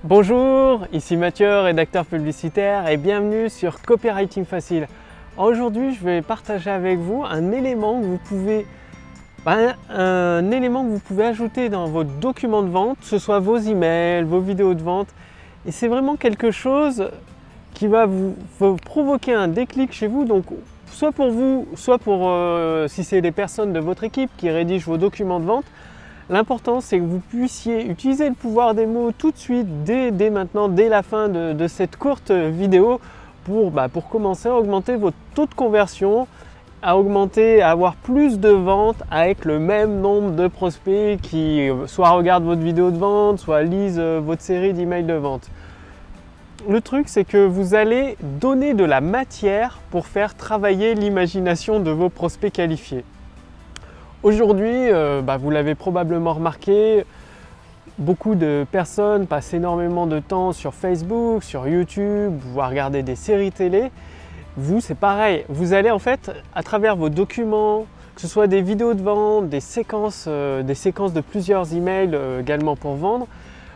Bonjour, ici Mathieu, rédacteur publicitaire et bienvenue sur Copywriting Facile. Aujourd'hui, je vais partager avec vous un élément que vous pouvez ajouter dans votre document de vente, que ce soit vos emails, vos vidéos de vente. Et c'est vraiment quelque chose qui va vous provoquer un déclic chez vous. Donc, soit pour vous, soit pour si c'est les personnes de votre équipe qui rédigent vos documents de vente. L'important, c'est que vous puissiez utiliser le pouvoir des mots tout de suite, dès maintenant, dès la fin de cette courte vidéo pour commencer à augmenter votre taux de conversion, à avoir plus de ventes avec le même nombre de prospects qui soit regardent votre vidéo de vente, soit lisent votre série d'emails de vente. Le truc, c'est que vous allez donner de la matière pour faire travailler l'imagination de vos prospects qualifiés. Aujourd'hui, vous l'avez probablement remarqué, beaucoup de personnes passent énormément de temps sur Facebook, sur YouTube, voire regarder des séries télé. Vous, c'est pareil. Vous allez en fait, à travers vos documents, que ce soit des vidéos de vente, des séquences de plusieurs emails également pour vendre,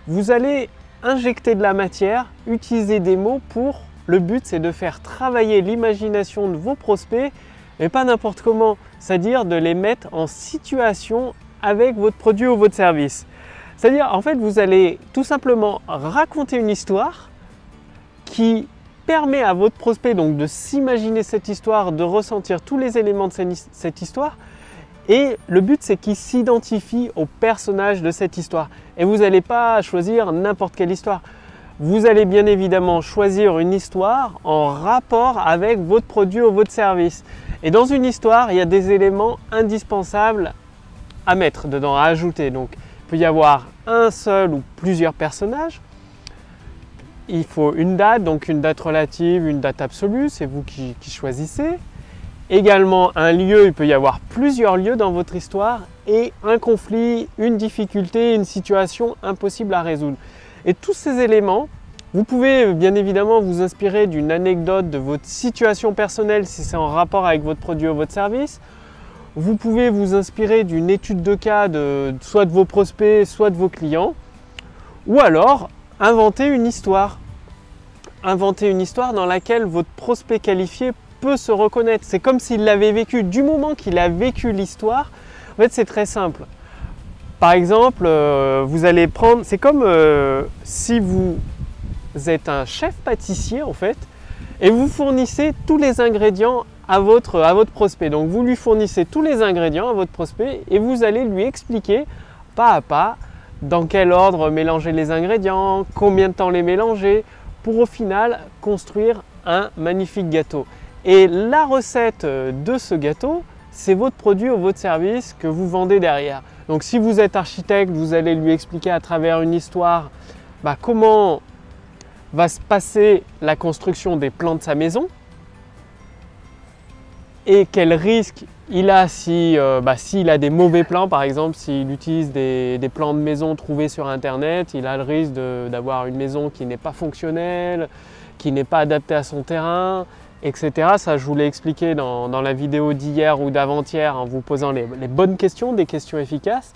vous allez injecter de la matière, utiliser des mots pour... Le but, c'est de faire travailler l'imagination de vos prospects, mais pas n'importe comment, c'est-à-dire de les mettre en situation avec votre produit ou votre service. C'est-à-dire, en fait, vous allez tout simplement raconter une histoire qui permet à votre prospect donc de s'imaginer cette histoire, de ressentir tous les éléments de cette histoire. Et le but, c'est qu'il s'identifie au personnage de cette histoire. Et vous n'allez pas choisir n'importe quelle histoire. Vous allez bien évidemment choisir une histoire en rapport avec votre produit ou votre service. Et dans une histoire, il y a des éléments indispensables à mettre dedans, à ajouter. Donc, il peut y avoir un seul ou plusieurs personnages. Il faut une date, donc une date relative, une date absolue, c'est vous qui choisissez. Également un lieu, il peut y avoir plusieurs lieux dans votre histoire et un conflit, une difficulté, une situation impossible à résoudre. Et tous ces éléments, vous pouvez bien évidemment vous inspirer d'une anecdote de votre situation personnelle si c'est en rapport avec votre produit ou votre service. Vous pouvez vous inspirer d'une étude de cas soit de vos prospects, soit de vos clients. Ou alors, inventer une histoire. Inventer une histoire dans laquelle votre prospect qualifié peut se reconnaître. C'est comme s'il l'avait vécu. Du moment qu'il a vécu l'histoire, en fait c'est très simple. Par exemple, vous allez prendre, c'est comme si vous êtes un chef pâtissier en fait, et vous fournissez tous les ingrédients à votre prospect. Donc vous lui fournissez tous les ingrédients à votre prospect et vous allez lui expliquer pas à pas dans quel ordre mélanger les ingrédients, combien de temps les mélanger, pour au final construire un magnifique gâteau. Et la recette de ce gâteau, c'est votre produit ou votre service que vous vendez derrière. Donc si vous êtes architecte, vous allez lui expliquer à travers une histoire comment va se passer la construction des plans de sa maison et quel risque il a s'il a des mauvais plans, par exemple s'il utilise des plans de maison trouvés sur internet, il a le risque d'avoir une maison qui n'est pas fonctionnelle, qui n'est pas adaptée à son terrain, etc. Ça, je vous l'ai expliqué dans la vidéo d'hier ou d'avant-hier en vous posant les bonnes questions, des questions efficaces.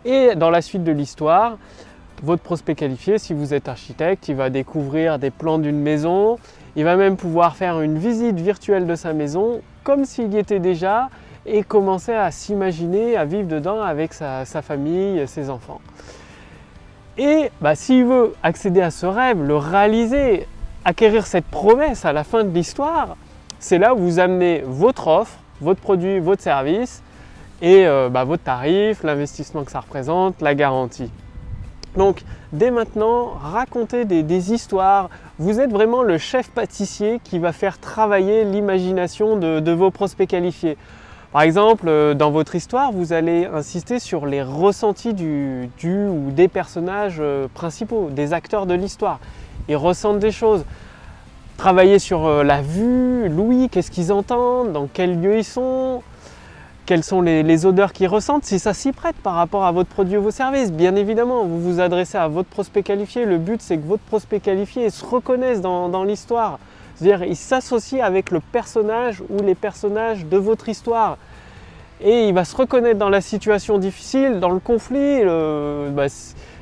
Et dans la suite de l'histoire, votre prospect qualifié, si vous êtes architecte, il va découvrir des plans d'une maison, il va même pouvoir faire une visite virtuelle de sa maison comme s'il y était déjà et commencer à s'imaginer, à vivre dedans avec sa famille, ses enfants. Et s'il veut accéder à ce rêve, le réaliser, acquérir cette promesse à la fin de l'histoire, c'est là où vous amenez votre offre, votre produit, votre service et votre tarif, l'investissement que ça représente, la garantie. Donc dès maintenant, racontez des histoires. Vous êtes vraiment le chef pâtissier qui va faire travailler l'imagination de vos prospects qualifiés. Par exemple, dans votre histoire, vous allez insister sur les ressentis du ou des personnages principaux, des acteurs de l'histoire. Ils ressentent des choses. Travailler sur la vue, l'ouïe, qu'est-ce qu'ils entendent, dans quel lieu ils sont, quelles sont les odeurs qu'ils ressentent, si ça s'y prête par rapport à votre produit ou vos services. Bien évidemment, vous vous adressez à votre prospect qualifié. Le but, c'est que votre prospect qualifié se reconnaisse dans l'histoire. C'est-à-dire, il s'associe avec le personnage ou les personnages de votre histoire. Et il va se reconnaître dans la situation difficile, dans le conflit.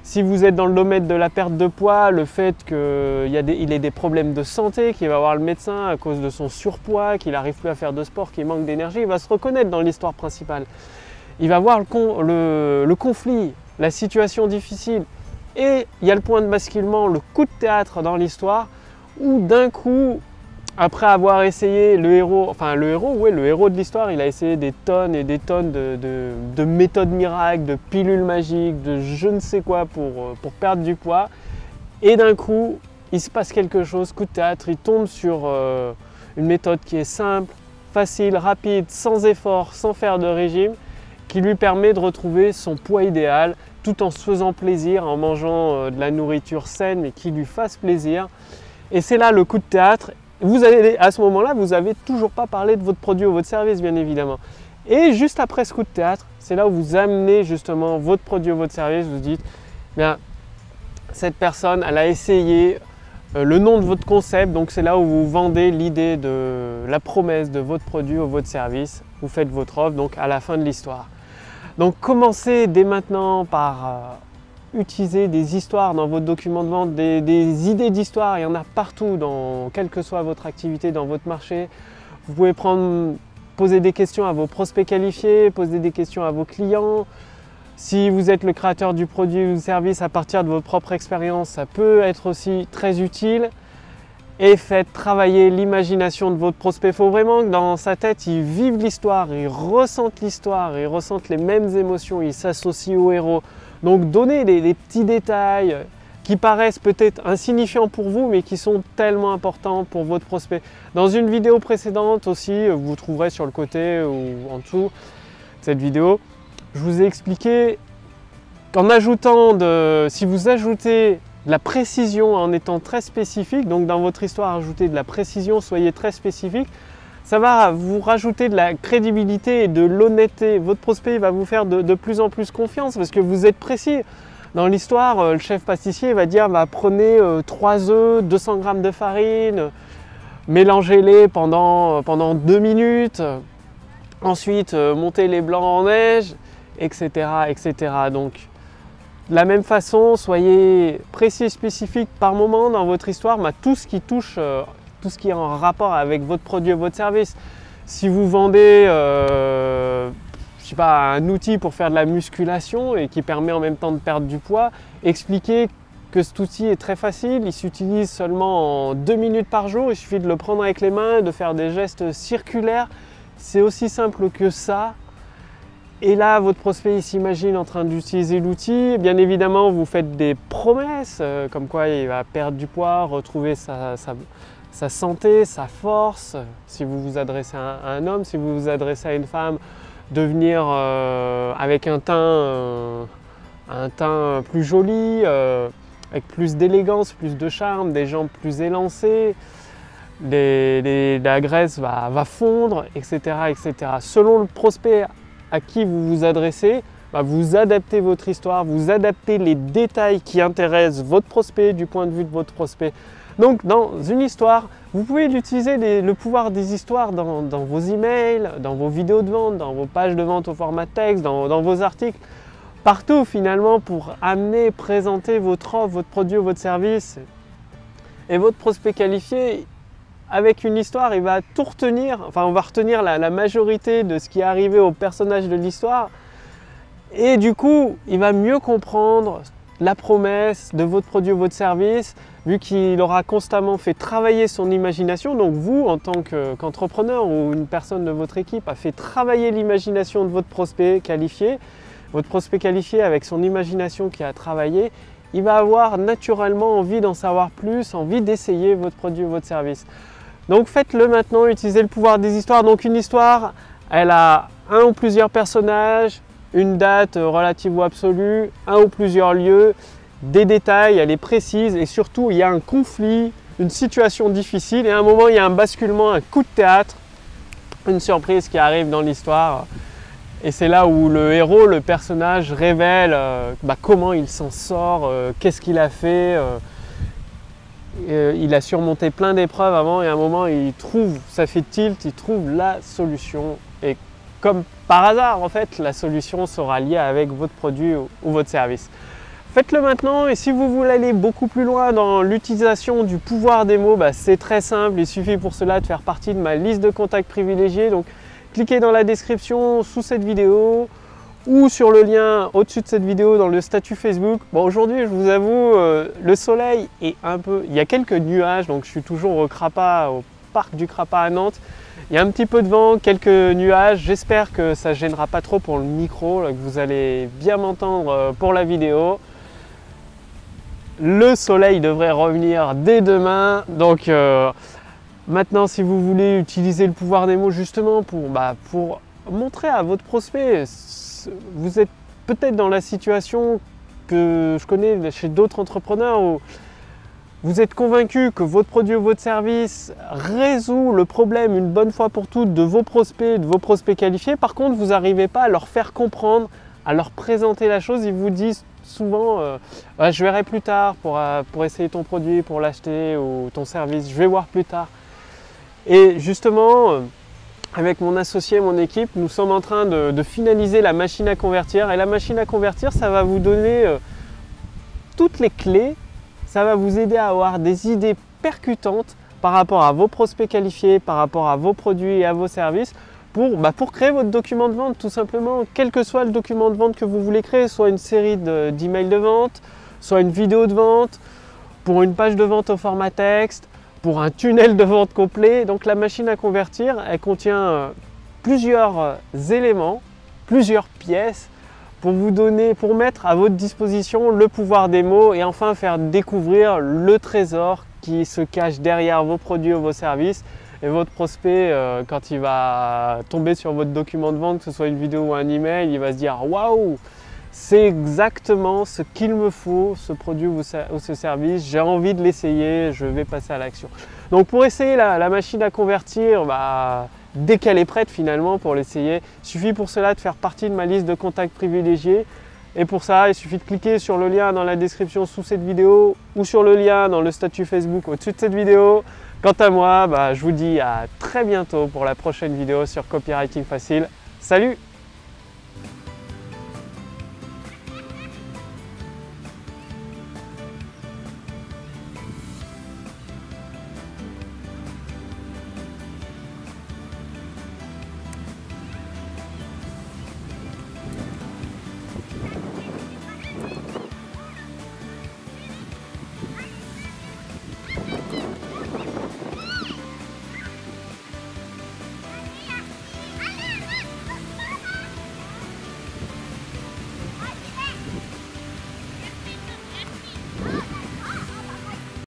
Si vous êtes dans le domaine de la perte de poids, le fait qu'il ait des problèmes de santé, qu'il va voir le médecin à cause de son surpoids, qu'il n'arrive plus à faire de sport, qu'il manque d'énergie, il va se reconnaître dans l'histoire principale. Il va voir le conflit, la situation difficile. Et il y a le point de basculement, le coup de théâtre dans l'histoire, où d'un coup, après avoir essayé le héros de l'histoire, il a essayé des tonnes et des tonnes de méthodes miracles, de pilules magiques, de je ne sais quoi pour perdre du poids. Et d'un coup, il se passe quelque chose, coup de théâtre, il tombe sur une méthode qui est simple, facile, rapide, sans effort, sans faire de régime, qui lui permet de retrouver son poids idéal, tout en se faisant plaisir, en mangeant de la nourriture saine, mais qui lui fasse plaisir. Et c'est là le coup de théâtre. À ce moment-là, vous n'avez toujours pas parlé de votre produit ou votre service, bien évidemment. Et juste après ce coup de théâtre, c'est là où vous amenez justement votre produit ou votre service. Vous dites, bien, cette personne, elle a essayé le nom de votre concept. Donc c'est là où vous vendez l'idée de la promesse de votre produit ou votre service. Vous faites votre offre, donc à la fin de l'histoire. Donc commencez dès maintenant par utiliser des histoires dans votre document de vente, des idées d'histoire, il y en a partout, quelle que soit votre activité, dans votre marché. Vous pouvez poser des questions à vos prospects qualifiés, poser des questions à vos clients. Si vous êtes le créateur du produit ou du service à partir de votre propre expérience, ça peut être aussi très utile. Et faites travailler l'imagination de votre prospect. Il faut vraiment que dans sa tête, il vive l'histoire, il ressente les mêmes émotions, il s'associe au héros. Donc donnez des petits détails qui paraissent peut-être insignifiants pour vous, mais qui sont tellement importants pour votre prospect. Dans une vidéo précédente aussi, vous trouverez sur le côté ou en dessous de cette vidéo, je vous ai expliqué qu'en si vous ajoutez de la précision en étant très spécifique, donc dans votre histoire, ajoutez de la précision, soyez très spécifique, ça va vous rajouter de la crédibilité et de l'honnêteté. Votre prospect va vous faire de plus en plus confiance parce que vous êtes précis. Dans l'histoire, le chef pâtissier va dire prenez 3 œufs, 200 g de farine, mélangez-les pendant 2 minutes, ensuite montez les blancs en neige, etc. etc. Donc, de la même façon, soyez précis et spécifique par moment dans votre histoire, tout ce qui touche, tout ce qui est en rapport avec votre produit ou votre service. Si vous vendez je sais pas, un outil pour faire de la musculation et qui permet en même temps de perdre du poids, expliquez que cet outil est très facile, il s'utilise seulement en 2 minutes par jour, il suffit de le prendre avec les mains, de faire des gestes circulaires, c'est aussi simple que ça. Et là, votre prospect s'imagine en train d'utiliser l'outil. Bien évidemment, vous faites des promesses, comme quoi il va perdre du poids, retrouver sa santé, sa force. Si vous vous adressez à un homme, si vous vous adressez à une femme, devenir avec un teint plus joli, avec plus d'élégance, plus de charme, des jambes plus élancées, la graisse va fondre, etc., etc. Selon le prospect à qui vous vous adressez, vous adaptez votre histoire, vous adaptez les détails qui intéressent votre prospect du point de vue de votre prospect. Donc dans une histoire, vous pouvez utiliser le pouvoir des histoires dans vos emails, dans vos vidéos de vente, dans vos pages de vente au format texte, dans vos articles, partout finalement pour présenter votre offre, votre produit ou votre service. Et votre prospect qualifié, avec une histoire, il va tout retenir, on va retenir la majorité de ce qui est arrivé au personnage de l'histoire. Et du coup, il va mieux comprendre la promesse de votre produit ou votre service, vu qu'il aura constamment fait travailler son imagination. Donc vous, en tant qu'entrepreneur ou une personne de votre équipe, a fait travailler l'imagination de votre prospect qualifié. Votre prospect qualifié, avec son imagination qui a travaillé, il va avoir naturellement envie d'en savoir plus, envie d'essayer votre produit ou votre service. Donc faites-le maintenant, utilisez le pouvoir des histoires. Donc une histoire, elle a un ou plusieurs personnages, une date relative ou absolue, un ou plusieurs lieux, des détails, elle est précise et surtout il y a un conflit, une situation difficile et à un moment il y a un basculement, un coup de théâtre, une surprise qui arrive dans l'histoire et c'est là où le héros, le personnage révèle comment il s'en sort, qu'est-ce qu'il a fait. Il a surmonté plein d'épreuves avant et à un moment ça fait tilt, il trouve la solution et comme par hasard en fait la solution sera liée avec votre produit ou votre service. Faites-le maintenant, et si vous voulez aller beaucoup plus loin dans l'utilisation du pouvoir des mots, c'est très simple. Il suffit pour cela de faire partie de ma liste de contacts privilégiés. Donc cliquez dans la description sous cette vidéo ou sur le lien au-dessus de cette vidéo dans le statut Facebook. Bon, aujourd'hui, je vous avoue, le soleil est un peu... Il y a quelques nuages, donc je suis toujours au Crapa, au parc du Crapa à Nantes. Il y a un petit peu de vent, quelques nuages. J'espère que ça ne gênera pas trop pour le micro, là, que vous allez bien m'entendre pour la vidéo. Le soleil devrait revenir dès demain. Donc maintenant, si vous voulez utiliser le pouvoir des mots justement pour montrer à votre prospect, vous êtes peut-être dans la situation que je connais chez d'autres entrepreneurs où vous êtes convaincu que votre produit ou votre service résout le problème une bonne fois pour toutes de vos prospects qualifiés. Par contre, vous n'arrivez pas à leur faire comprendre, à leur présenter la chose. Ils vous disent souvent je verrai plus tard pour essayer ton produit, pour l'acheter ou ton service, je vais voir plus tard. Et justement, avec mon associé, mon équipe, nous sommes en train de finaliser la machine à convertir. Et la machine à convertir, ça va vous donner toutes les clés. Ça va vous aider à avoir des idées percutantes par rapport à vos prospects qualifiés, par rapport à vos produits et à vos services pour créer votre document de vente tout simplement. Quel que soit le document de vente que vous voulez créer, soit une série d'emails de vente, soit une vidéo de vente, pour une page de vente au format texte, pour un tunnel de vente complet. Donc la machine à convertir, elle contient plusieurs éléments, plusieurs pièces pour mettre à votre disposition le pouvoir des mots et enfin faire découvrir le trésor qui se cache derrière vos produits ou vos services. Et votre prospect, quand il va tomber sur votre document de vente, que ce soit une vidéo ou un email, il va se dire « Waouh, c'est exactement ce qu'il me faut, ce produit ou ce service, j'ai envie de l'essayer, je vais passer à l'action. » Donc pour essayer la machine à convertir, dès qu'elle est prête finalement pour l'essayer, il suffit pour cela de faire partie de ma liste de contacts privilégiés. Et pour ça, il suffit de cliquer sur le lien dans la description sous cette vidéo ou sur le lien dans le statut Facebook au-dessus de cette vidéo. Quant à moi, je vous dis à très bientôt pour la prochaine vidéo sur Copywriting Facile. Salut!